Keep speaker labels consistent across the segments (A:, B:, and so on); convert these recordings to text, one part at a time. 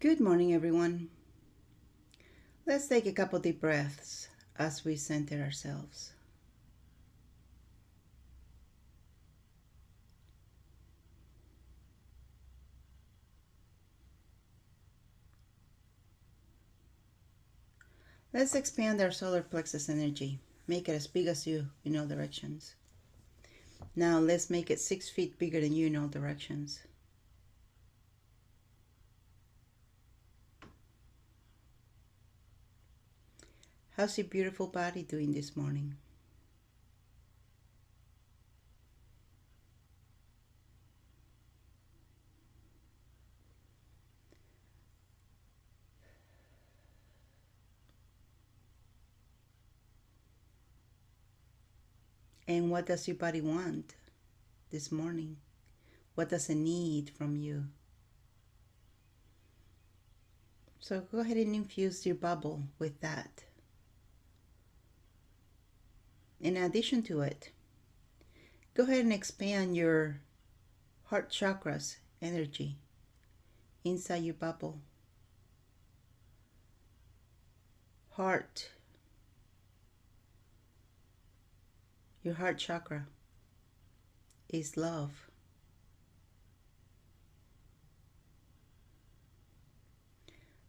A: Good morning, everyone. Let's take a couple deep breaths as we center ourselves. Let's expand our solar plexus energy. Make it as big as you in all directions. Now let's make it 6 feet bigger than you in all directions. How's your beautiful body doing this morning? And what does your body want this morning? What does it need from you? So go ahead and infuse your bubble with that. In addition to it, go ahead and expand your heart chakra's energy inside your bubble. Heart, your heart chakra is love.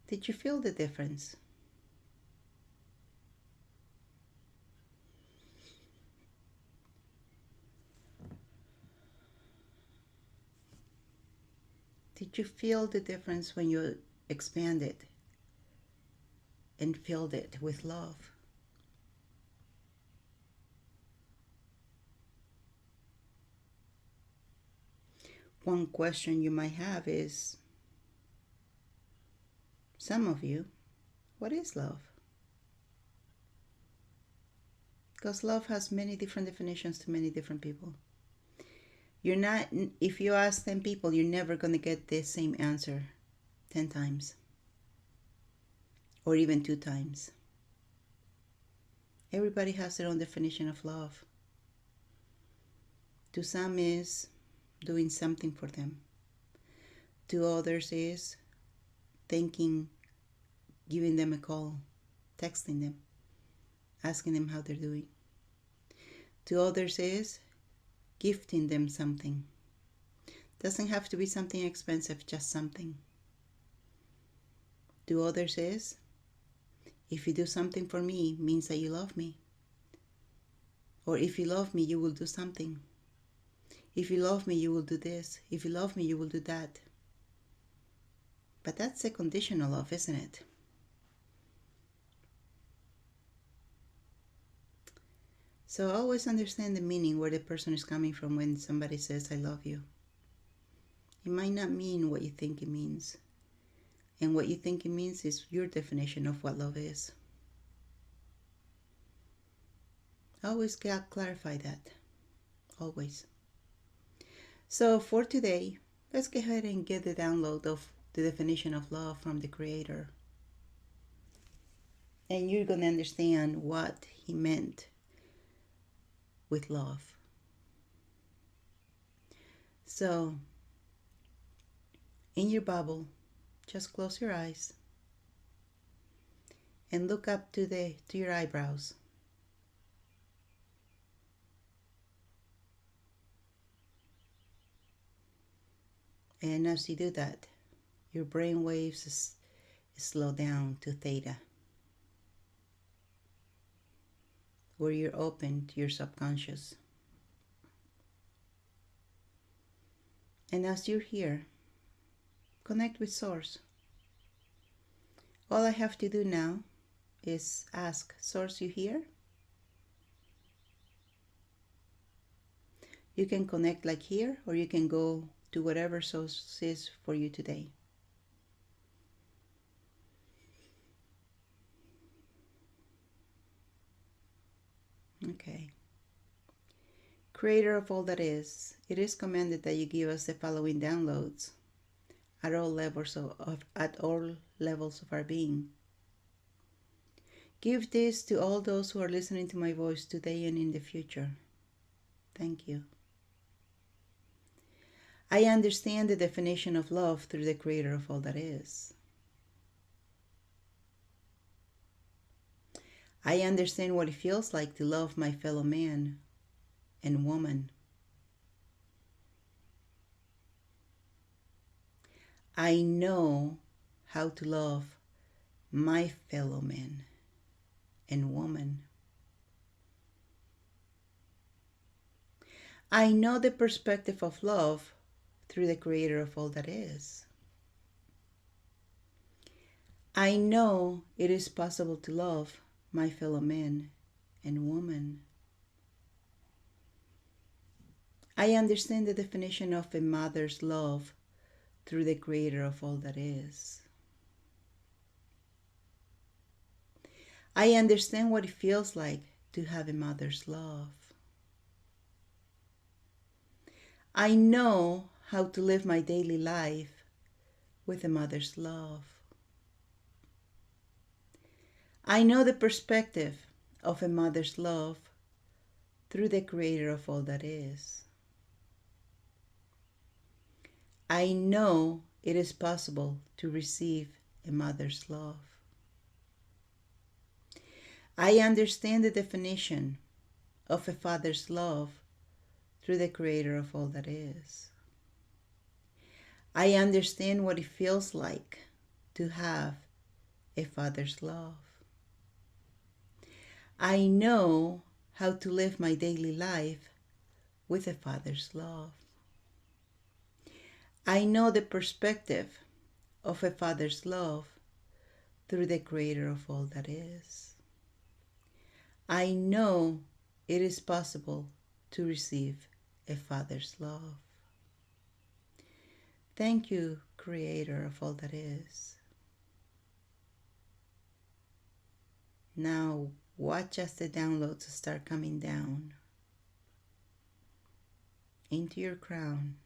A: Did you feel the difference? Did you feel the difference when you expanded and filled it with love? One question you might have is, some of you, what is love? Because love has many different definitions to many different people. You're not, if you ask 10 people, you're never going to get the same answer 10 times or even 2 times. Everybody has their own definition of love. To some is doing something for them. To others is thinking, giving them a call, texting them, asking them how they're doing. To others is gifting them something. Doesn't have to be something expensive, just something. To others is, if you do something for me, means that you love me. Or if you love me, you will do something. If you love me, you will do this. If you love me, you will do that. But that's a conditional love, isn't it? So always understand the meaning where the person is coming from when somebody says, I love you. It might not mean what you think it means. And what you think it means is your definition of what love is. Always clarify that. Always. So for today, let's go ahead and get the download of the definition of love from the Creator. And you're going to understand what He meant with love. So, in your bubble, just close your eyes and look up to your eyebrows. And as you do that, your brain waves slow down to theta, where you're open to your subconscious. And as you're here, connect with Source. All I have to do now is ask, Source, you here? You can connect like here, or you can go to whatever Source is for you today. Okay. Creator of all that is, it is commanded that you give us the following downloads at all levels of our being. Give this to all those who are listening to my voice today and in the future. Thank you. I understand the definition of love through the Creator of all that is. I understand what it feels like to love my fellow man and woman. I know how to love my fellow man and woman. I know the perspective of love through the creator of all that is. I know it is possible to love my fellow man and woman. I understand the definition of a mother's love through the creator of all that is. I understand what it feels like to have a mother's love. I know how to live my daily life with a mother's love. I know the perspective of a mother's love through the creator of all that is. I know it is possible to receive a mother's love. I understand the definition of a father's love through the creator of all that is. I understand what it feels like to have a father's love. I know how to live my daily life with a father's love. I know the perspective of a father's love through the creator of all that is. I know it is possible to receive a father's love. Thank you, creator of all that is. Now watch as the downloads start coming down into your crown.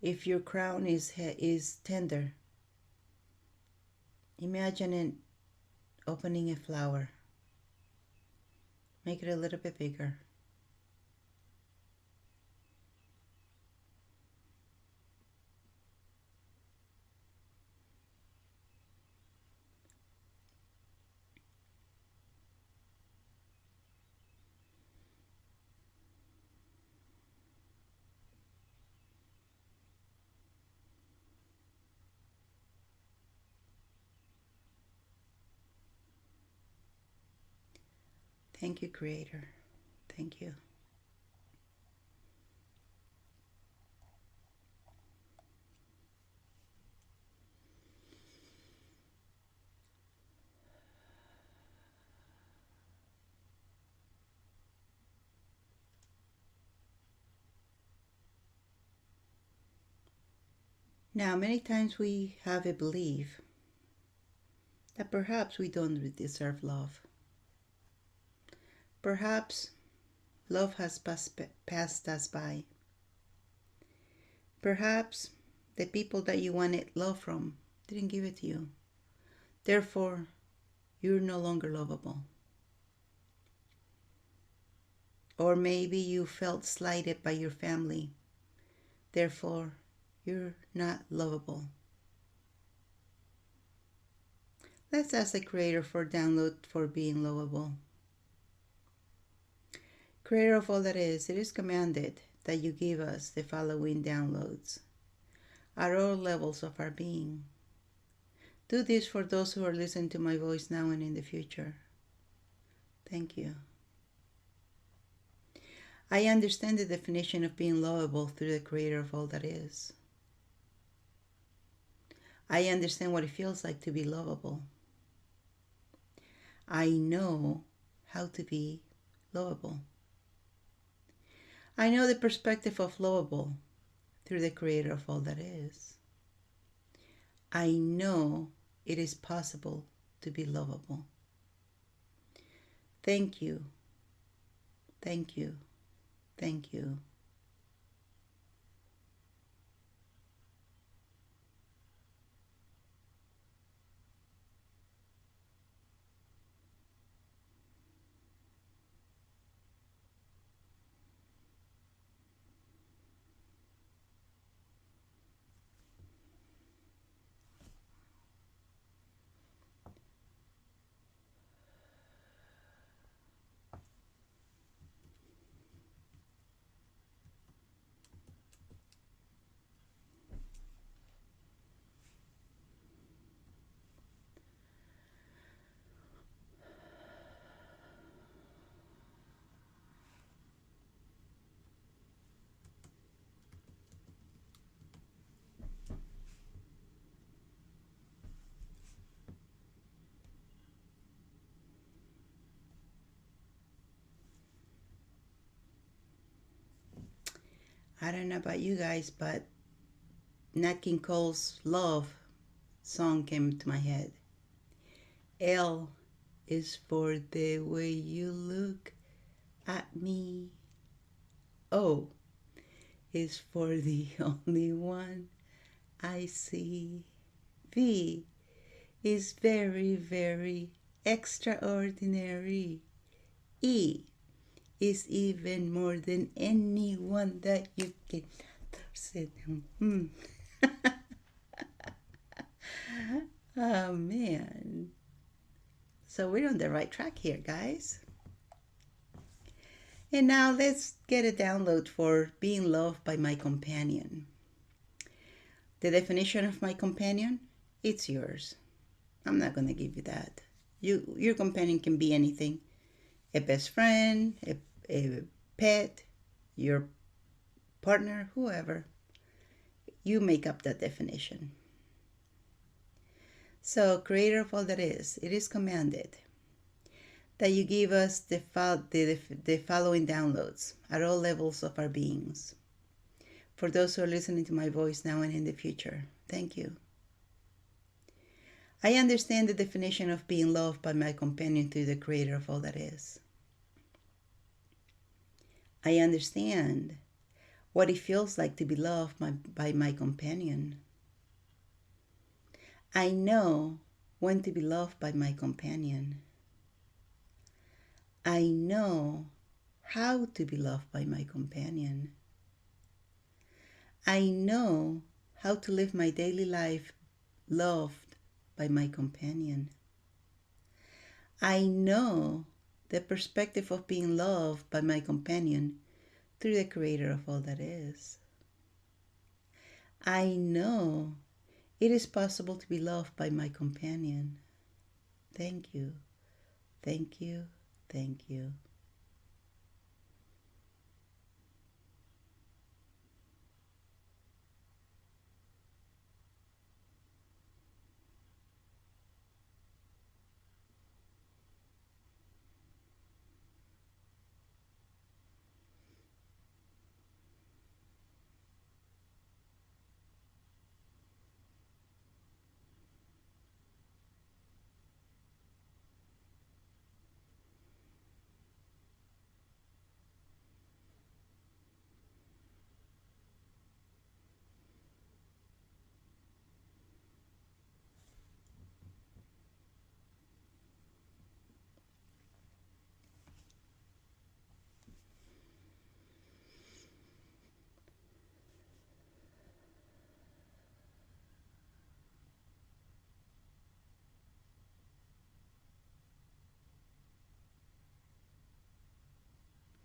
A: If your crown is tender, imagine it opening a flower. Make it a little bit bigger. Thank you, creator. Thank you. Now, many times we have a belief that perhaps we don't deserve love. Perhaps love has passed us by. Perhaps the people that you wanted love from didn't give it to you. Therefore, you're no longer lovable. Or maybe you felt slighted by your family. Therefore, you're not lovable. Let's ask the Creator for download for being lovable. Creator of all that is, it is commanded that you give us the following downloads at all levels of our being. Do this for those who are listening to my voice now and in the future. Thank you. I understand the definition of being lovable through the Creator of all that is. I understand what it feels like to be lovable. I know how to be lovable. I know the perspective of lovable through the Creator of all that is. I know it is possible to be lovable. Thank you. Thank you. Thank you. I don't know about you guys, but Nat King Cole's Love song came to my head. L is for the way you look at me. O is for the only one I see. V is very, very extraordinary. E is even more than anyone that you can sit. Oh man. So we're on the right track here, guys. And now let's get a download for being loved by my companion. The definition of my companion, it's yours. I'm not going to give you that. Your companion can be anything. A best friend, a pet, your partner, whoever. You make up that definition. So, Creator of all that is, it is commanded that you give us the following downloads at all levels of our beings. For those who are listening to my voice now and in the future, thank you. I understand the definition of being loved by my companion through the Creator of all that is. I understand what it feels like to be loved by my companion. I know when to be loved by my companion. I know how to be loved by my companion. I know how to live my daily life loved by my companion. I know the perspective of being loved by my companion through the Creator of all that is. I know it is possible to be loved by my companion. Thank you, thank you, thank you.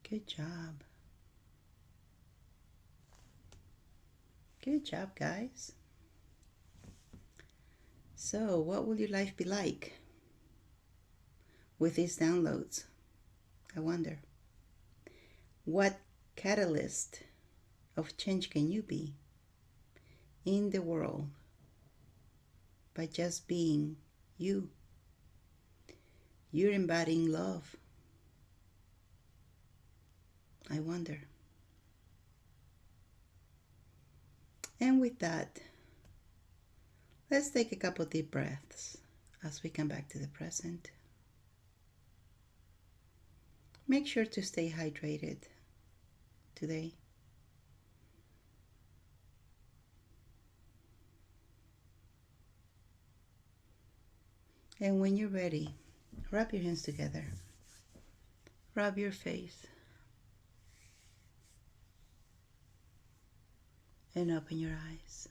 A: Good job. Good job, guys. So, what will your life be like with these downloads? I wonder. What catalyst of change can you be in the world by just being you? You're embodying love. I wonder. And with that, let's take a couple deep breaths as we come back to the present. Make sure to stay hydrated today. And when you're ready, wrap your hands together. Rub your face. And open your eyes.